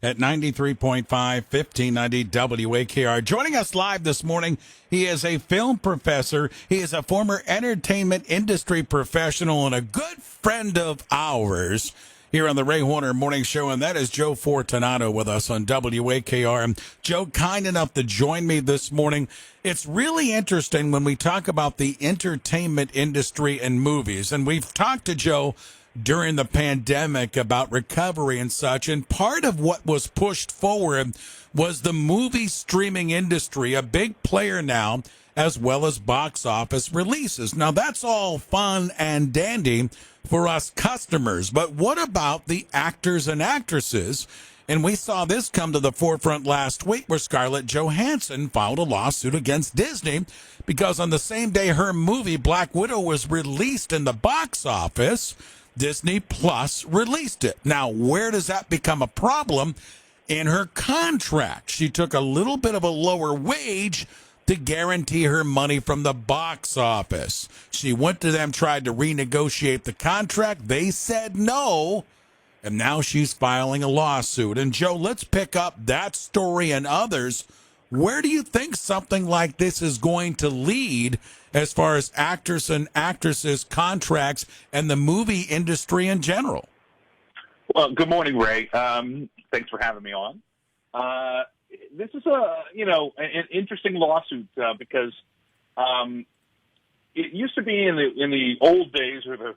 at 93.5, 1590 WAKR. Joining us live this morning, he is a film professor. He is a former entertainment industry professional and a good friend of ours here on the Ray Horner Morning Show, and that is Joe Fortunato with us on WAKR. And Joe, kind enough to join me this morning. It's really interesting when we talk about the entertainment industry and movies, and we've talked to Joe during the pandemic about recovery and such, and part of what was pushed forward was the movie streaming industry, a big player now, as well as box office releases. Now, that's all fun and dandy for us customers, but what about the actors and actresses? And we saw this come to the forefront last week where Scarlett Johansson filed a lawsuit against Disney because on the same day her movie Black Widow was released in the box office, Disney Plus released it. Now, where does that become a problem? In her contract, she took a little bit of a lower wage to guarantee her money from the box office. She went to them, tried to renegotiate the contract. They said no, and now she's filing a lawsuit. And Joe, let's pick up that story and others. Where do you think something like this is going to lead as far as actors and actresses contracts and the movie industry in general? Well, good morning, Ray. Thanks for having me on. This is an interesting lawsuit because it used to be in the old days or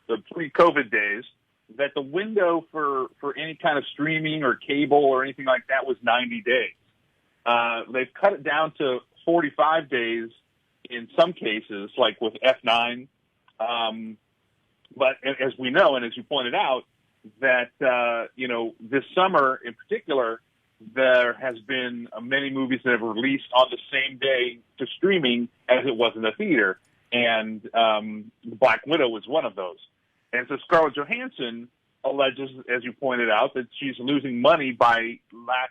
the pre-COVID days that the window for any kind of streaming or cable or anything like that was 90 days. They've cut it down to 45 days in some cases, like with F9. But as we know, and as you pointed out, that, this summer in particular, there has been many movies that have released on the same day to streaming as it was in the theater. And Black Widow was one of those. And so Scarlett Johansson alleges, as you pointed out, that she's losing money by not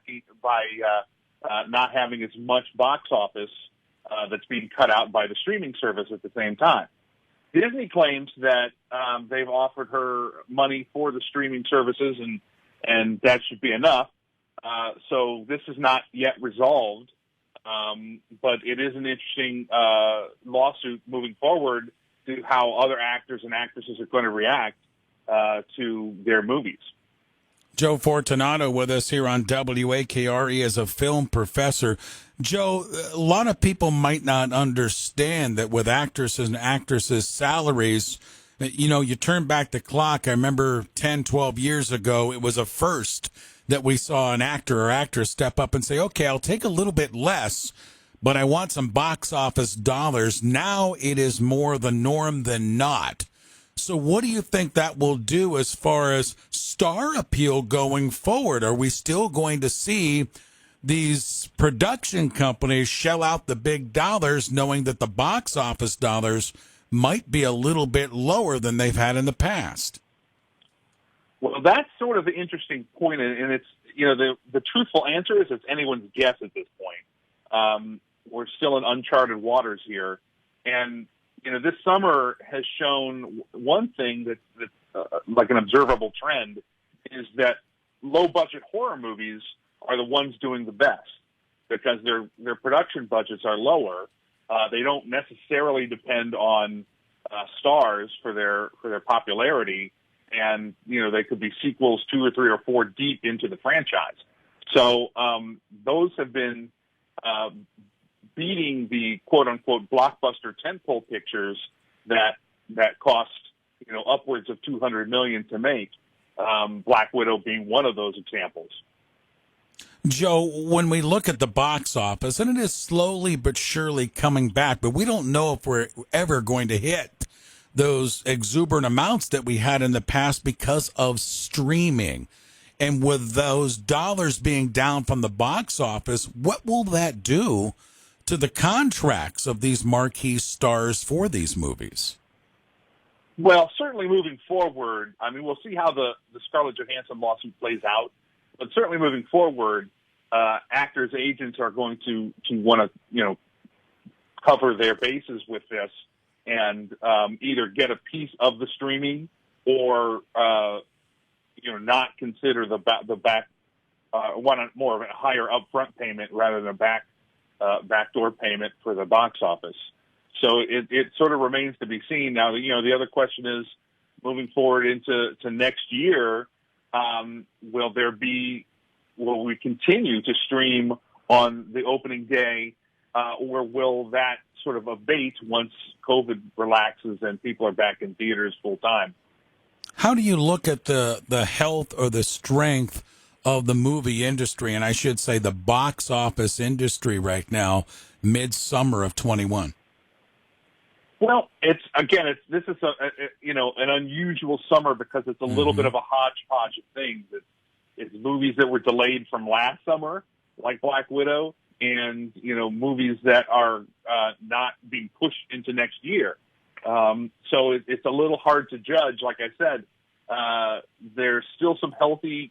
having as much box office that's being cut out by the streaming service at the same time. Disney claims that they've offered her money for the streaming services, and that should be enough. So this is not yet resolved, but it is an interesting lawsuit moving forward to how other actors and actresses are going to react to their movies. Joe Fortunato with us here on WAKR. He is a film professor. Joe, a lot of people might not understand that with actors and actresses' salaries, you turn back the clock. I remember 10, 12 years ago, it was a first that we saw an actor or actress step up and say, okay, I'll take a little bit less, but I want some box office dollars. Now it is more the norm than not. So what do you think that will do as far as star appeal going forward? Are we still going to see these production companies shell out the big dollars knowing that the box office dollars might be a little bit lower than they've had in the past? Well, that's sort of the interesting point, and it's, the truthful answer is it's anyone's guess at this point. We're still in uncharted waters here, and this summer has shown one thing that's like an observable trend is that low-budget horror movies are the ones doing the best because their production budgets are lower. They don't necessarily depend on stars for their popularity, and they could be sequels 2 or 3 or 4 deep into the franchise. So those have been beating the quote-unquote blockbuster tentpole pictures that cost upwards of $200 million to make. Black Widow being one of those examples. Joe, when we look at the box office, and it is slowly but surely coming back, but we don't know if we're ever going to hit those exuberant amounts that we had in the past because of streaming. And with those dollars being down from the box office, what will that do to the contracts of these marquee stars for these movies? Well, certainly moving forward, I mean, we'll see how the Scarlett Johansson lawsuit plays out. But certainly moving forward, actors' agents are going to want to, cover their bases with this and either get a piece of the streaming or, not consider the want more of a higher upfront payment rather than a backdoor payment for the box office. So it sort of remains to be seen. Now, the other question is, moving forward into next year, will we continue to stream on the opening day, or will that sort of abate once COVID relaxes and people are back in theaters full time? How do you look at the health or the strength of the movie industry, and I should say the box office industry right now, midsummer of 21? Well, this is an unusual summer because it's a little bit of a hodgepodge of things. It's movies that were delayed from last summer, like Black Widow, and movies that are not being pushed into next year. So it's a little hard to judge. Like I said, there's still some healthy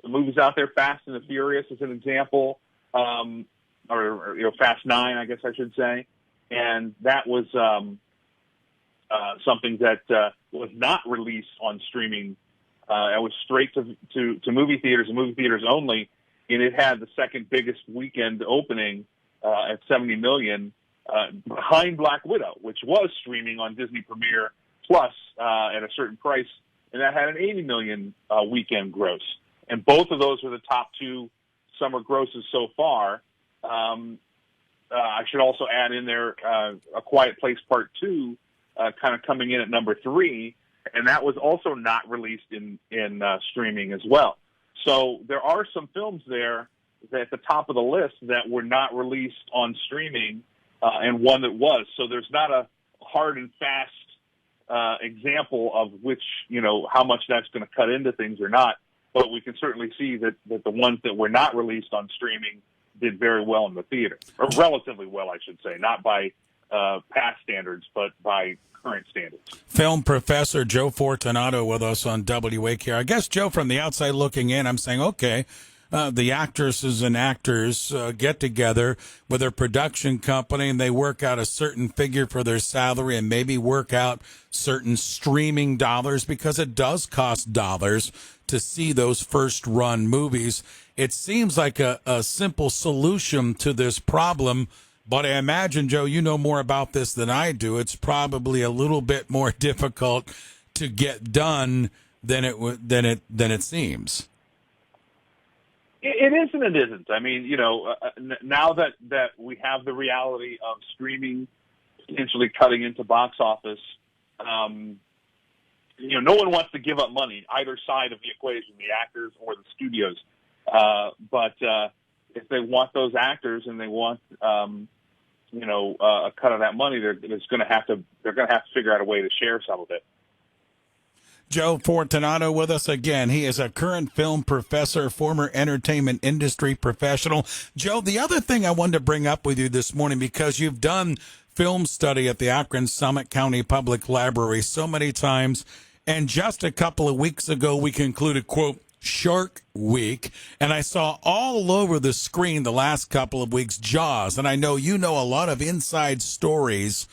movies out there. Fast and the Furious is an example, or Fast 9, I guess I should say. And that was something that was not released on streaming. It was straight to movie theaters and movie theaters only, and it had the second biggest weekend opening at 70 million, behind Black Widow, which was streaming on Disney Premiere Plus at a certain price, and that had an 80 million weekend gross. And both of those were the top two summer grosses so far. I should also add in there A Quiet Place Part 2 kind of coming in at number 3, and that was also not released in streaming as well. So there are some films there that at the top of the list that were not released on streaming, and one that was. So there's not a hard and fast example of which, how much that's going to cut into things or not. But we can certainly see that the ones that were not released on streaming did very well in the theater, or relatively well, I should say, not by past standards, but by current standards. Film professor Joe Fortunato with us on WAKR. I guess, Joe, from the outside looking in, I'm saying, okay, the actresses and actors get together with their production company and they work out a certain figure for their salary and maybe work out certain streaming dollars, because it does cost dollars to see those first run movies. It seems like a simple solution to this problem, but I imagine, Joe, you know more about this than I do. It's probably a little bit more difficult to get done than it seems. It is and it isn't. I mean, now that we have the reality of streaming potentially cutting into box office, no one wants to give up money, either side of the equation, the actors or the studios. But if they want those actors and they want, a cut of that money, they're going to have to figure out a way to share some of it. Joe Fortunato with us again. He is a current film professor, former entertainment industry professional. Joe, the other thing I wanted to bring up with you this morning, because you've done film study at the Akron Summit County Public Library so many times, and just a couple of weeks ago we concluded, quote, Shark Week, and I saw all over the screen the last couple of weeks Jaws, and I know you know a lot of inside stories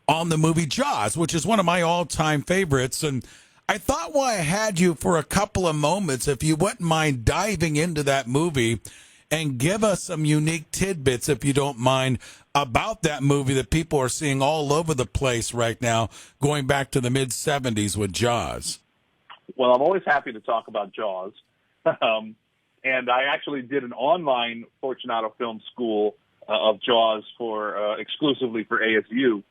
on the movie Jaws, which is one of my all-time favorites, and I thought while I had you for a couple of moments, if you wouldn't mind diving into that movie and give us some unique tidbits, if you don't mind, about that movie that people are seeing all over the place right now, going back to the mid-'70s with Jaws. Well, I'm always happy to talk about Jaws. And I actually did an online Fortunato Film School of Jaws exclusively for ASU,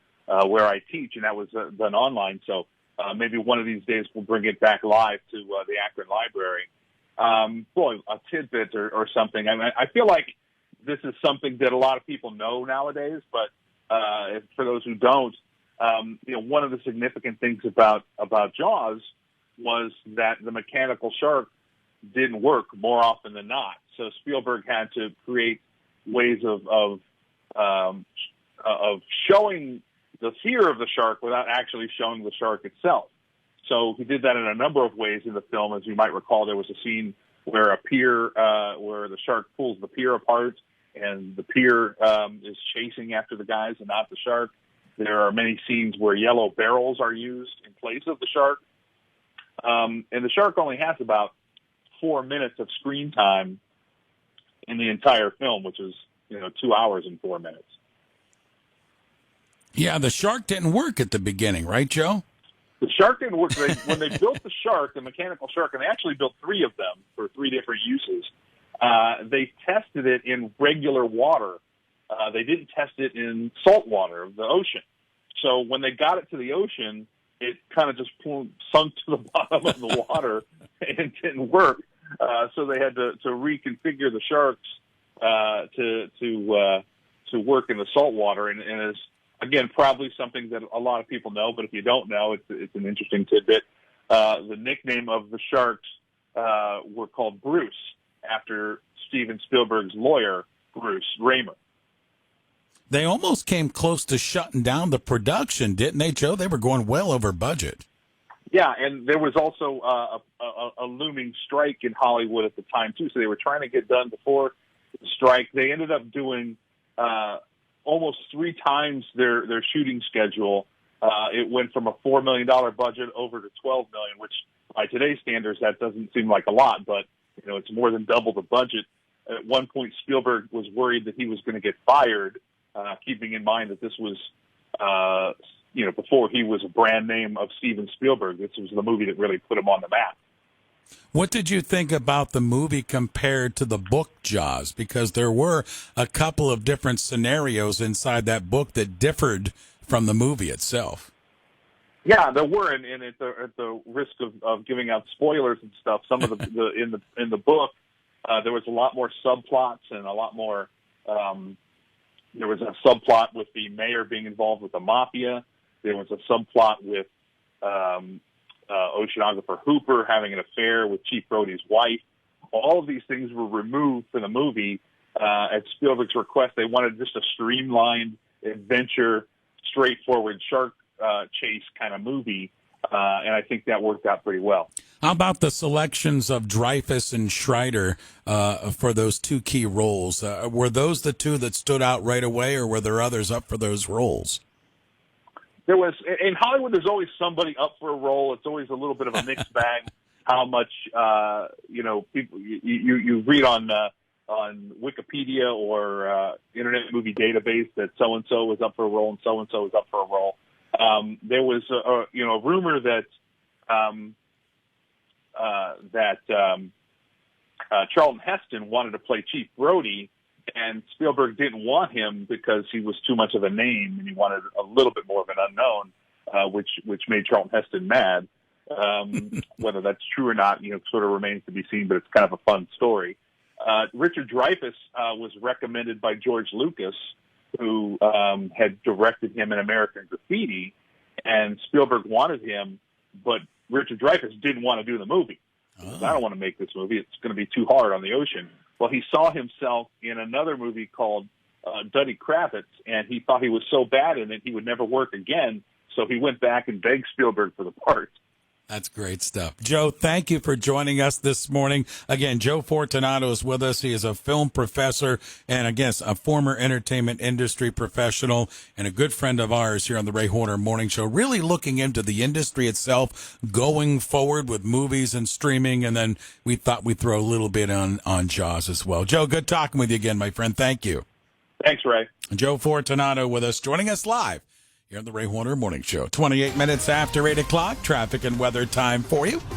where I teach, and that was done online. So maybe one of these days we'll bring it back live to the Akron Library. A tidbit or something. I mean, I feel like this is something that a lot of people know nowadays, but for those who don't, one of the significant things about Jaws was that the mechanical shark didn't work more often than not. So Spielberg had to create ways of showing the fear of the shark without actually showing the shark itself. So he did that in a number of ways in the film. As you might recall, there was a scene where where the shark pulls the pier apart, and the pier is chasing after the guys and not the shark. There are many scenes where yellow barrels are used in place of the shark. And the shark only has about 4 minutes of screen time in the entire film, which is 2 hours and 4 minutes. Yeah, the shark didn't work at the beginning, right, Joe? The shark didn't work. When they built the shark, the mechanical shark, and they actually built 3 of them for 3 different uses, they tested it in regular water. They didn't test it in salt water of the ocean. So when they got it to the ocean, it kind of just sunk to the bottom of the water and didn't work. So they had to reconfigure the sharks to work in the salt water, and it's, again, probably something that a lot of people know, but if you don't know, it's an interesting tidbit. The nickname of the sharks were called Bruce, after Steven Spielberg's lawyer, Bruce Raymer. They almost came close to shutting down the production, didn't they, Joe? They were going well over budget. Yeah, and there was also a looming strike in Hollywood at the time, too, so they were trying to get done before the strike. They ended up doing almost 3 times their shooting schedule. It went from a $4 million budget over to $12 million, which by today's standards, that doesn't seem like a lot, but it's more than double the budget. At one point, Spielberg was worried that he was going to get fired, keeping in mind that this was, before he was a brand name of Steven Spielberg. This was the movie that really put him on the map. What did you think about the movie compared to the book Jaws? Because there were a couple of different scenarios inside that book that differed from the movie itself. Yeah, there were, and at the risk of giving out spoilers and stuff, some of in the book, there was a lot more subplots and a lot more. There was a subplot with the mayor being involved with the mafia. There was a subplot with oceanographer Hooper having an affair with Chief Brody's wife. All of these things were removed from the movie at Spielberg's request. They wanted just a streamlined adventure, straightforward shark chase kind of movie, and I think that worked out pretty well. How about the selections of Dreyfuss and Schreider for those 2 key roles? Were those the 2 that stood out right away, or were there others up for those roles? There was, in Hollywood, there's always somebody up for a role. It's always a little bit of a mixed bag. How much, people you read on Wikipedia or Internet Movie Database that so and so was up for a role and so was up for a role. There was a rumor that Charlton Heston wanted to play Chief Brody, and Spielberg didn't want him because he was too much of a name, and he wanted a little bit more of an unknown, which made Charlton Heston mad. Whether that's true or not, sort of remains to be seen, but it's kind of a fun story. Richard Dreyfuss was recommended by George Lucas, who had directed him in American Graffiti, and Spielberg wanted him, but Richard Dreyfuss didn't want to do the movie. He said, I don't want to make this movie. It's going to be too hard on the ocean. Well, he saw himself in another movie called Duddy Kravitz, and he thought he was so bad in it he would never work again, so he went back and begged Spielberg for the part. That's great stuff. Joe, thank you for joining us this morning. Again, Joe Fortunato is with us. He is a film professor and, again, a former entertainment industry professional and a good friend of ours here on the Ray Horner Morning Show, really looking into the industry itself going forward with movies and streaming. And then we thought we'd throw a little bit on Jaws as well. Joe, good talking with you again, my friend. Thank you. Thanks, Ray. Joe Fortunato with us, joining us live here on the Ray Horner Morning Show. 28 minutes after 8 o'clock, traffic and weather time for you.